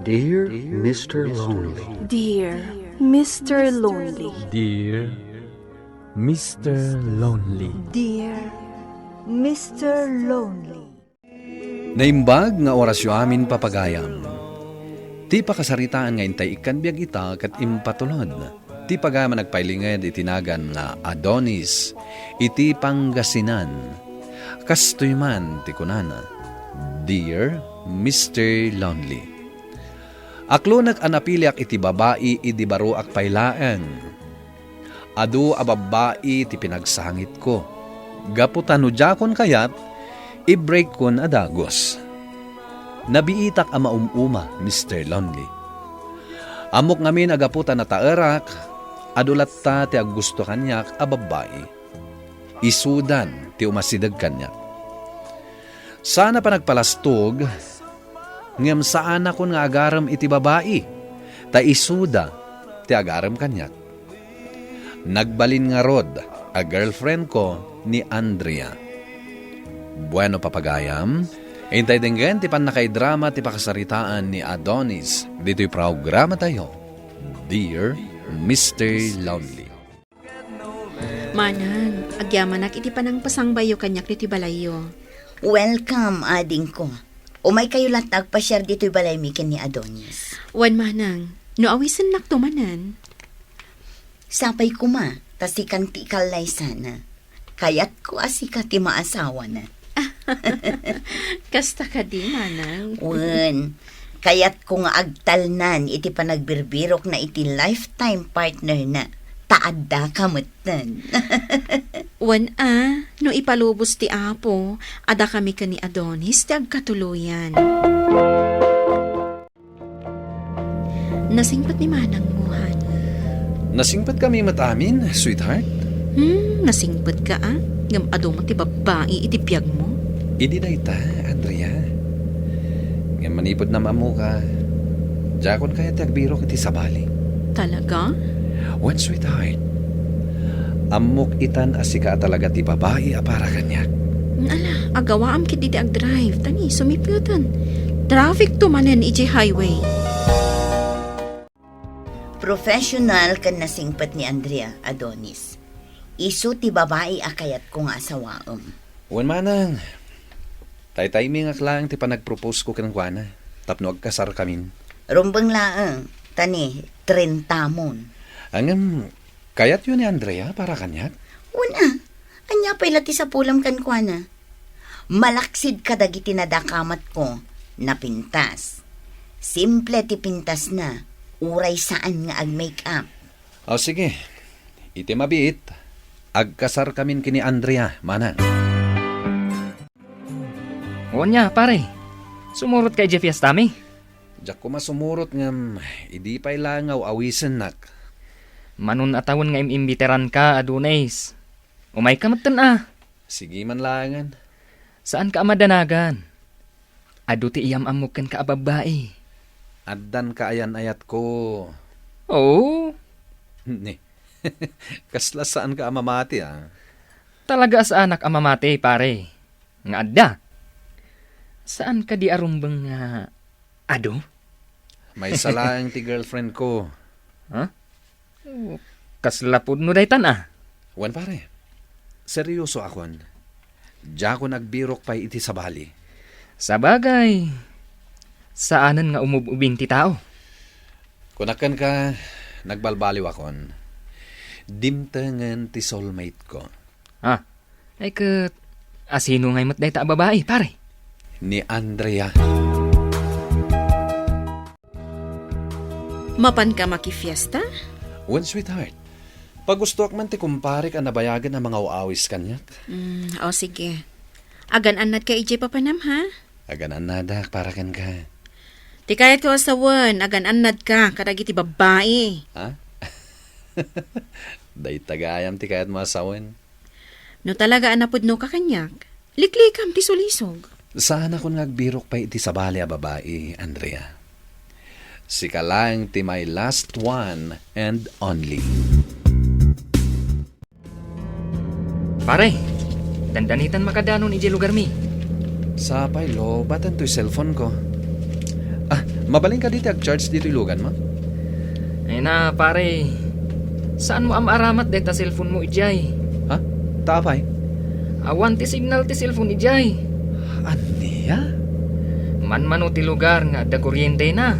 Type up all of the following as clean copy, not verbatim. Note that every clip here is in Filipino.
Dear Mr. Lonely. Dear Mr. Lonely. Dear Mr. Lonely. Dear Mr. Lonely. Naimbag nga orasyo amin papagayam. Ti pakasaritaan nga intay ikan biyag ita kat impatulod. Ti pagama nagpailinged itinagan nga Adonis, iti Pangasinan. Kastoy man ti kunana. Dear Mr. Lonely. Aklonak anapiliak iti babae iti baro ak pailaan. Adu a babae ti pinagsangit ko. Gaputan no jakon kayat, i-break kon adagos. Nabiitak ama umuma, Mr. Lonely. Amok ngamin agaputan na taerak, adulat ta ti aggusto kanyak a babae. Isudan ti umasidag kanyak. Sana pa nagpalastog, ngem saan ako nga agaram iti babae, ta isuda ti agaram kanyak. Nagbalin nga rod, a girlfriend ko ni Andrea. Bueno papagayam, hintay denggen ti panakay-drama ti pakasaritaan ni Adonis. Dito'y programa tayo, Dear Mr. Lonely. Manang, agyamanak iti panang pasangbayo kanyak diti balayo. Welcome, ading ko. Umay kayo latag pa-share dito'y balay mikin ni Adonis. Wan manang, no awisan naktumanan. Sapay ko ma, tasikan ti ikalay sana. Kaya't ko asika ti maasawa na. Kasta ka di, manang. Wen, kaya't ko nga agtalnan iti panagbirbirok na iti lifetime partner na. Taadda kamutan. Wan no ipalubos ti Apo, ada kami ka ni Adonis ti agkatuluyan. Nasingpat ni manang muhan. Nasingpat kami matamin, sweetheart. Nasingpat ka Ngam ado mo ti babae iti biyag mo. Idi na ita, Andrea. Ngam manipod na mamu ka. Jakon kaya ti agbirok iti sabali. Talaga? When sweetheart, amok itan asika talaga ti babae apara kanyak. Ala, agawaam kit iti ag-drive. Tani, sumipyutan. Traffic to manen iti highway. Professional kan nasingpat ni Andrea, Adonis. Isu ti babae akayat ko nga asawaom. Wan manang, tay-timing aklang ti panagpropose ko kanang kuana. Tapno agkasar kamin. Rumbang laang, tani, 30 mon. Angam, kayat yun ni Andrea para kanyak? Una, anya pa ilati sa pulam kan kwa na. Malaksid kadagiti nadakamat ko, napintas. Simple ti pintas na, uray saan nga ag-make-up. O sige, iti mabiit. Agkasar kamin kini Andrea, manang. O niya, pare. Sumurot kay Jeff Yastami. Diyak ko masumurot ngam, idi pa ilangaw awisan nak. Manun atawon nga imimbiteran ka, Adonis. Umay ka matan Sige man langan. Saan ka amadanagan? Adu ti iyam amukan ka ababae. Addan ka ayan ayat ko. Oo, Ne. Kasla saan ka amamati talaga sa anak amamate, pare. Nga adda. Saan ka di arumbang nga ado? May salang ti girlfriend ko. Kaslapod no daytan Wan pare. Seryoso akon. Diya ko nagbirok pa iti sabali. Sa bagay, saanan nga umububing ti tao? Kunakan ka, nagbalbaliw akon. Dimtengan ti soulmate ko. Ay kat, asino ngay mat dayta babae, pare? Ni Andrea. Mapan ka makifiesta? Wan sweetheart. Pag gusto ak man ti kumpare ka nabayagan ang mga uawis kanyak. O sige. Agan-anad ka ije papanam, ha? Aganan nadak para kan ka. Ti kayat ko asawan, agan-anad ka, kadagiti babae. Ha? Day tagayam ti kayat masawan. No talaga anapudno ka kanyak, liklikam ti sulisog. Saan ako nagbirok pa iti sabali a babae, Andrea? Sika lang ti my last one and only. Pare, dandanitan makadanon ije lugar mi. Sapay lo, batan to'y cellphone ko. Mabaling ka dito ag-charge dito ilugan mo? Ay na, pare. Saan mo aramat deta cellphone mo, ijay? Ha? Tapay? Awan ti signal ti cellphone, ijay. Aniya? Man ti lugar nga da kuryente na.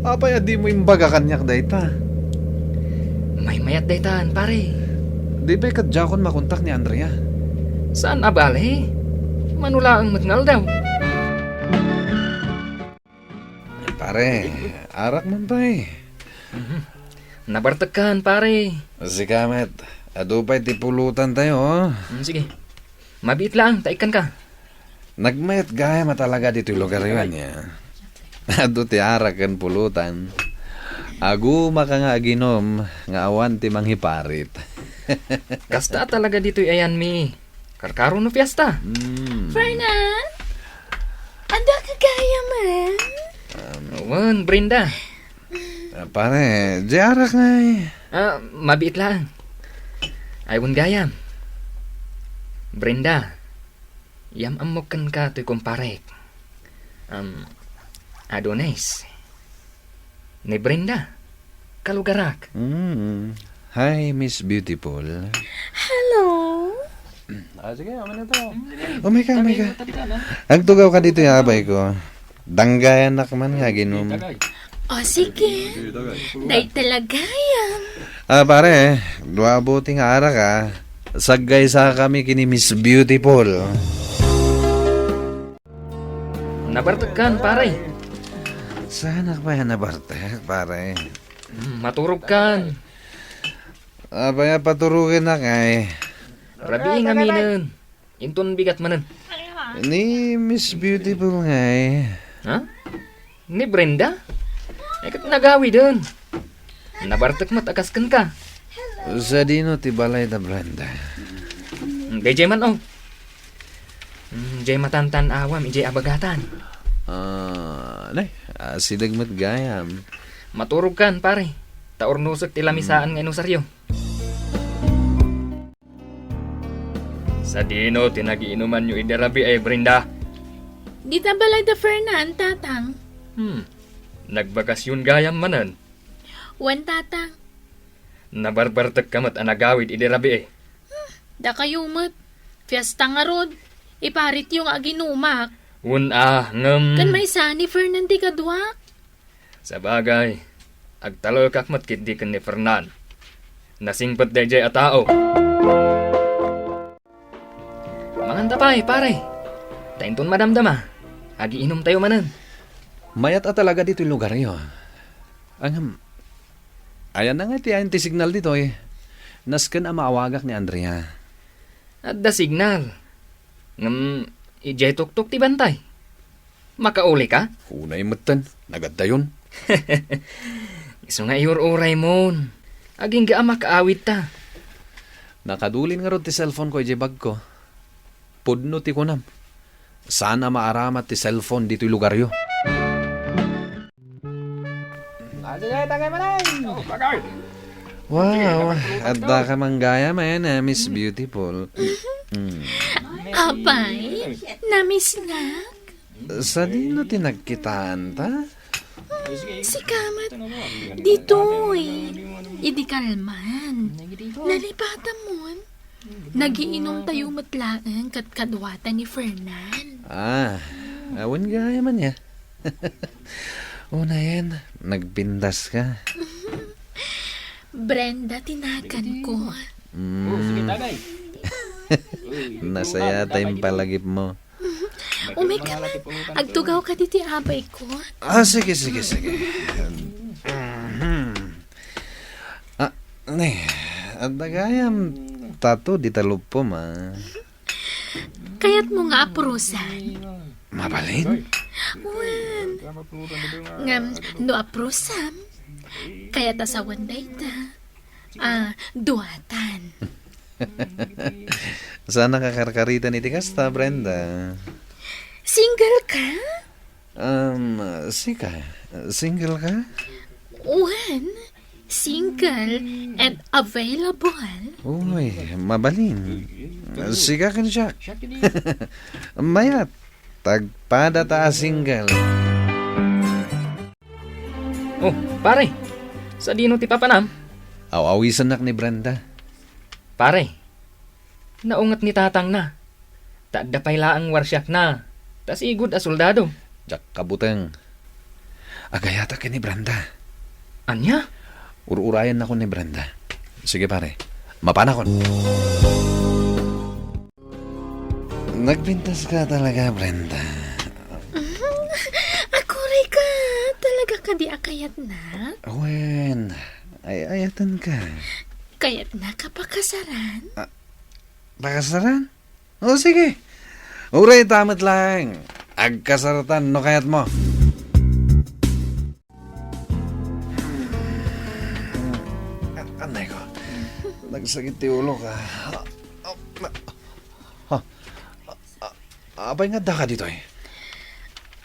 Apay, di mo imbaga kanyak dayta. May mayat daytan, pare. Di ba kadjakon makontak ni Andrea? Saan abale? Manula ang magngal daw. Pare, arak man pa eh. Nabartakan, pare. Si Kamet, adupay ti pulutan tayo, oh. Sige. Mabiit lang, taikan ka. Nagmayat gaya matalaga dito yung lugar yun niya. Ado ti arak kan pulutan. Aguma ka nga aginom, nga awan ti manghiparit. Kasta talaga dito ayan mi. Karkaro no fiesta. Fernan? Anda ka gaya man? Awan, Brenda. Pare, di arak nga eh. Mabiit lang. Aywan gayam. Brenda. Yam amokan ka to'y kumparek. Adonis. Ni Brenda. Kalugarak. Hi, Miss Beautiful. Hello? Sige, aman ito. Oh my God. Agtugaw ka dito yung abay ko. Danggayan na man nga ginom. O sige. Day talaga yan. Pare, dua buting ara ka. Saggay sa kami kini Miss Beautiful. Nabartakan, pare. Sana pa yan nabartek, pare. Maturog kan. Abaya paturugin na kay. Rabi nga minan. Inton bigat manan. Ni Miss Beautiful nga eh. Ha? Ni Brenda? Ay kat nagawi dun. Nabartak matakaskan ka. Sa dino ti balay da Brenda. Kay Jay man, oh. Jay matantan awam, ijay abagatan. Siligmat gayam. Maturog kan, pare. Taor nusok tilamisaan nga inusaryo. Sa dino, tinagiinuman nyo idarabi ay Brenda. Di tabalay da Fernan, tatang. Nagbakasyon gayam manan. Wan tatang. Nabarbartak kamat anagawid idarabi eh. Da kayo mat. Fiesta nga rod. Iparit yung aginumak. Ngam. Kan may sani Fernan di kadwak. Sa bagay, agtalo kakmat kit di kan ni Fernan. Nasingpat dayjay a tao. Manganta pa pare. Tainton madamdama. Agi inom tayo manan. Mayat talaga dito yung lugar nyo. Ayan na nga ti signal dito eh. Nasken ang maawagak ni Andrea. At da signal. Ijay tuktok ti bantay. Makauli ka? Unay matan, nagadda yun. Iso nga iur-uray mon. Aging ga makaawit ta. Nakadulin nga ron ti cellphone ko, bag ko. Pudno ti kunam. Sana maaramat ti cellphone dito yung lugar yo. Wow, adda ka manggaya man, Miss Beautiful. Apay, namiss nga. Sa dino ti nagkitaan ta? Si Kamat, dito eh. Idi kalman. Nalipatan mo. Nagiinom tayo matlaan kat kadwata ni Fernan. Awan gaya man ya. Una yan, nagpindas ka. Brenda, tinakan ko. Nasaya tayong palagip mo. Umay ka man, agtugaw ka diti abay ko. Sige. At nagayam tato di talupo ma. Kaya't mo nga apurusan. Mabalin? Wan. Ngam, no aprusam. Kaya't asawan day ta. Duatan. Sana kakarkaritan iti kasta, Brenda. Single ka? Sika. Single ka? Wan. Single and available. Uy, mabalin. Sika ka siya. Mayat. Tagpada ta single. Oh, pare. Sa dino ti papanam? Awawisan nak ni Brenda. Pare. Naungat ni tatang na. Tadda paylaang warsyak na. Tas igud a soldado. Jak kabuteng. Agayata ka ni Brenda. Anya? Ur-urayan ako ni Brenda. Sige pare, mapanakon. Nagbintas ka talaga, Brenda. Akuray ka. Talaga ka di akayat na? Wen, ayatan ka. Kayat na kapakasaran? Pakasaran? O sige. Uray, tamat lang. Agkasaratan, no kayat mo. Anay ko. Nagsakit ti ulo ka. Abay nga da ka dito eh.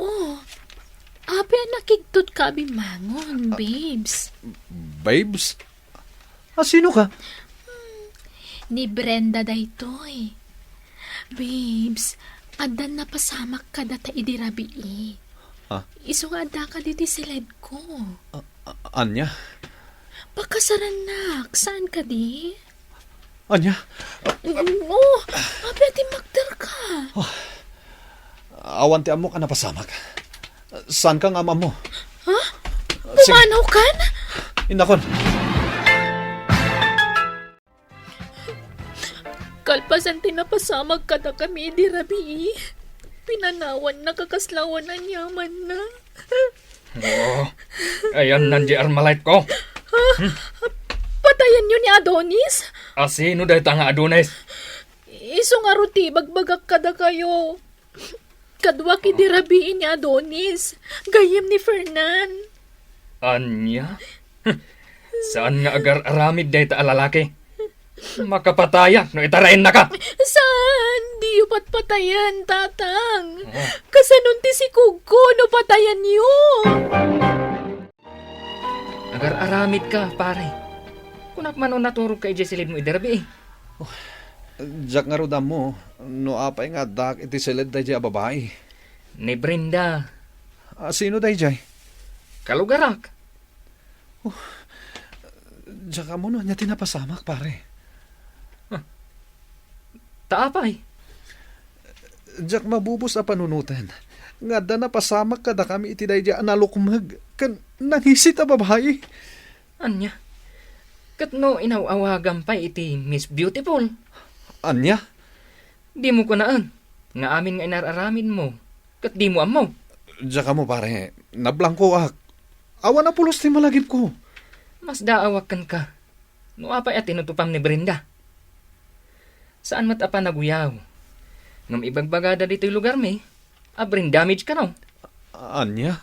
Oh, abe nakigtot ka bimangon, babes. Babes? Sino ka? Ni Brenda daytoy. Babes, adan na pasamak ka data idirabi. Ha? Iso nga ada ka diti silid ko. Anya? Pakasaran nak, saan ka di? Anya? Oh, abe ati magdar ka. Awan ti amo ka napasamak. Saan kang ama mo? Ha? Pumanaw ka na? Inakon. Kalpasan tinapasamag ka na kami idirabi. Pinanawan na kakaslawan na yaman na. Oh, ayan nandi armalite ko. Patayan yun ni Adonis? Sino dahi tanga Adonis? Iso nga ruti, bagbagak kada kayo. Kadwa kidirabiin ni Adonis. Gayem ni Fernan. Anya? Saan nga agar aramid dahi ta alalaki? Makapatayan no itarain na ka. Saan? Di yu patayan, tatang. Kasanon ti si Kugko no patayan yu. Agar aramid ka, pare. Kunak man o naturog kay Jesselid mo idarabi eh. Jak nga rodam mo. No apay nga dak iti silid da jay babae. Ni Brenda. Sino da jay? Kalugarak. Jak mo no, niya tinapasamak pare. Taapay. Jak mabubos a panunutan. Nga da napasamak kada kami iti da jay analukmag. Kan nangisit a babae. Anya? Kat no inawawagan pa iti Miss Beautiful. Anya? Di mo ko naan. Nga amin nga inararamin mo. Kat di mo amaw. Jak mo pare, nablangko ak. Awa na pulos ti malagip ko. Mas daawakan ka. No apay at tinutupam ni Brenda. Saan matapa naguyaw? Ngam ibagbagada dito'y lugar mi. Brain damage ka no. Anya?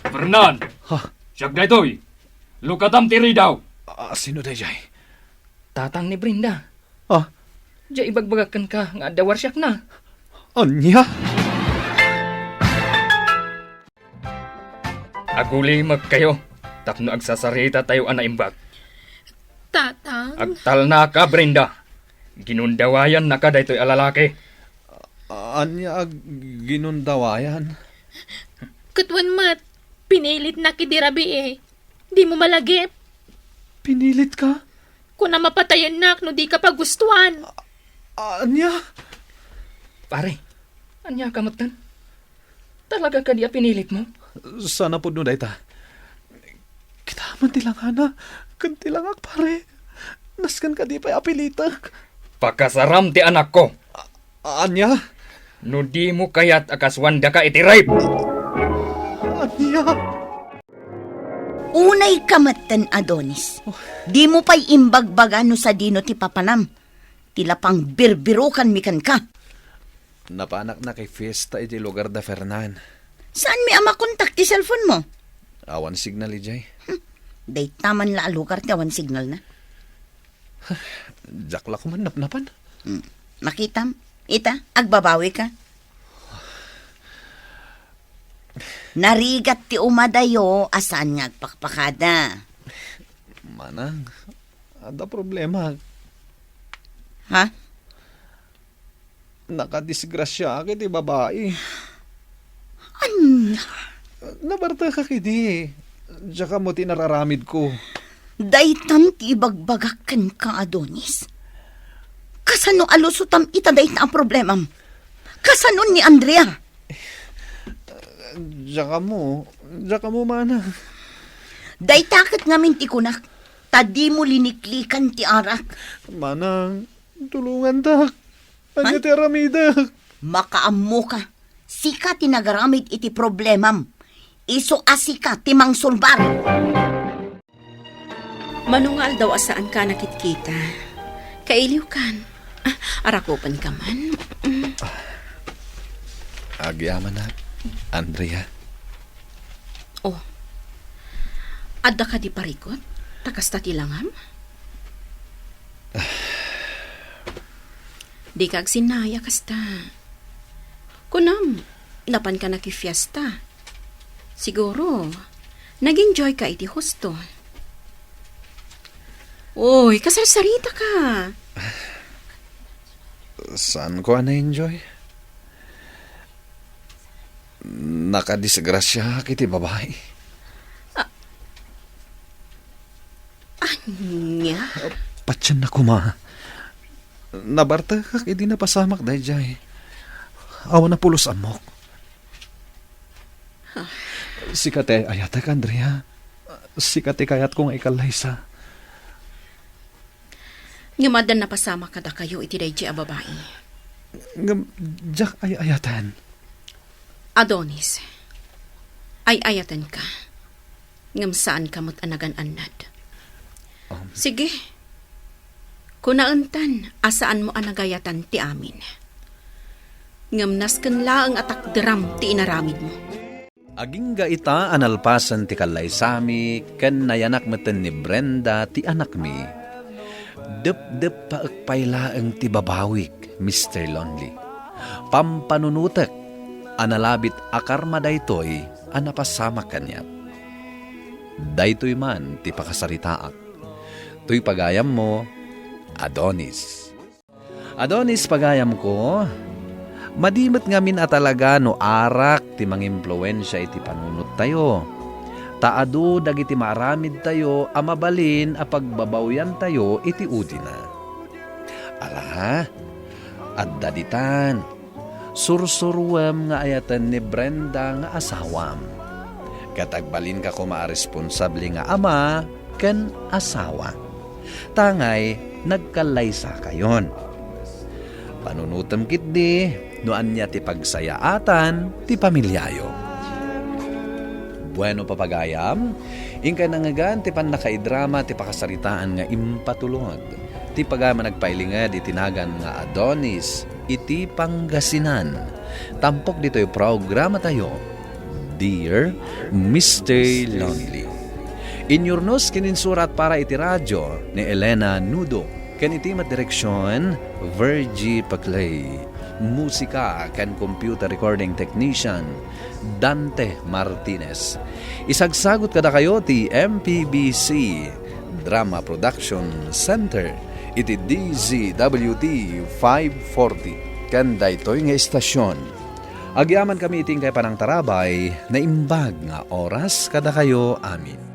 Fernan! Ha? Siyag na ito'y. Lukatam tiri daw. Sino da jay? Tatang ni Brenda. Ah? Diya ibagbagakan ka nga adawar siyak na. Anya? Aguli mag kayo. Tapno agsasarita tayo anaimbag. Tatang? Agtal na ka, Brenda. Ginundawayan na ka daytoy alalaki. Anya ginundawayan? Katwan mat, pinilit na kidirabi eh. Di mo malagip. Pinilit ka? Kung na mapatayan nak, no di ka pa gustuhan. Anya? Pare, anya ka matan? Talaga ka diya pinilit mo? Sana po no dayta. Kita man tilangana. Kan tilangak pare. Naskan ka di pa'y apilitak. Pakasaram ti anak ko. Anya? No di mo kayat akaswanda ka iti rape. Anya? Unay kamatan, Adonis. Di mo pa'y imbagbagan no sa dino ti papanam. Tila pang birbirukan mikan ka. Napanak na kay fiesta iti lugar da Fernan. Saan mi ama kontak ti cellphone mo? Awan signal ijay. Day taman la lugar ti awan signal na. Jakla ko man napnapan. Makitam, ita, agbabawi ka. Narigat ti umadayo, asan nga agpakpakada. Manang, ada problema. Ha? Nakadisgrasya ka ti babae. Anya? Nabarta ka kidi. Tsaka mo tinararamid ko. Daytan ti ibagbagakan ka, Adonis. Kasano alusutam itaday na ang problemam? Kasano ni Andrea? Tsaka mo mana. Daytakat ngamin ti kunak. Tadi mo liniklikan ti arak. Manang, tulungan tak. Anya ti aramidak. Makaammo ka. Sika ti nagaramid iti problemam. Iso asika ti mangsulbar. Manungal daw asaan ka nakitkita. Kailiw kan. Arakopan ka man. Agyaman na, Andrea. Oh. Adda ka di parikot? Takasta ti langam? Di kag sinaya kasta. Kunam, napan ka nakifiesta. Siguro, nag-enjoy ka iti husto. Uy, kasarsarita ka. Saan ko na-enjoy? Nakadisgrasya kiti babae. Anya? Patyan na kuma. Nabarta kak, hindi napasamak dahi jay. Awa na pulos amok. Sikate ayatak, Andrea. Sikate kayat kong ikalaysa. Ngamadan na pasama kada kayo iti dayjay a babae. Jak ay ayatan. Adonis, ay ayatan ka. Ngam saan kamot anagan-anad. Sige, kunaantan, asaan mo anagayatan ti amin. Ngam nasken laang atak deram ti inaramid mo. Aging gaita analpasan ti kalaysami, ken nayanak meten ni Brenda ti anak mi. Dep-dep paagpaylaang ti babawik, Mr. Lonely. Pampanunutek, analabit akarma daytoy, anapasama kanyat. Daytoy man ti pakasaritaak. Tuy pagayam mo, Adonis. Adonis pagayam ko, madimot ngamin atalaga no arak ti mangimpluwensya iti panunot tayo. Taado dagiti maaramid tayo amabalin a pagbabawyan tayo iti udina. Ala, at daditan, sursuruam nga ayatan ni Brenda nga asawam. Katagbalin ka ko maaresponsable nga ama ken asawa. Tangay, nagkalaysa kayon. Panunutam kitdi, noan niya ti pagsayaatan, ti pamilyayo. Bueno papagayam, ingkay nangagan ti pan nakaidrama ti pakasaritaan nga impatulod. Ti pagama nagpailingad itinagan nga Adonis, iti Pangasinan. Tampok dito'y programa tayo, Dear Mr. Lonely. Inyurnos kininsurat para iti radyo ni Elena Nudo. Ken iti direksyon, Virgie Paclay. Musika ken computer recording technician, Dante Martinez. Isagsagot kada kayo ti MPBC Drama Production Center iti DZWT 540 ken daytoy nga istasyon. Agyaman kami iting kay panang tarabay na imbag nga oras kada kayo amin.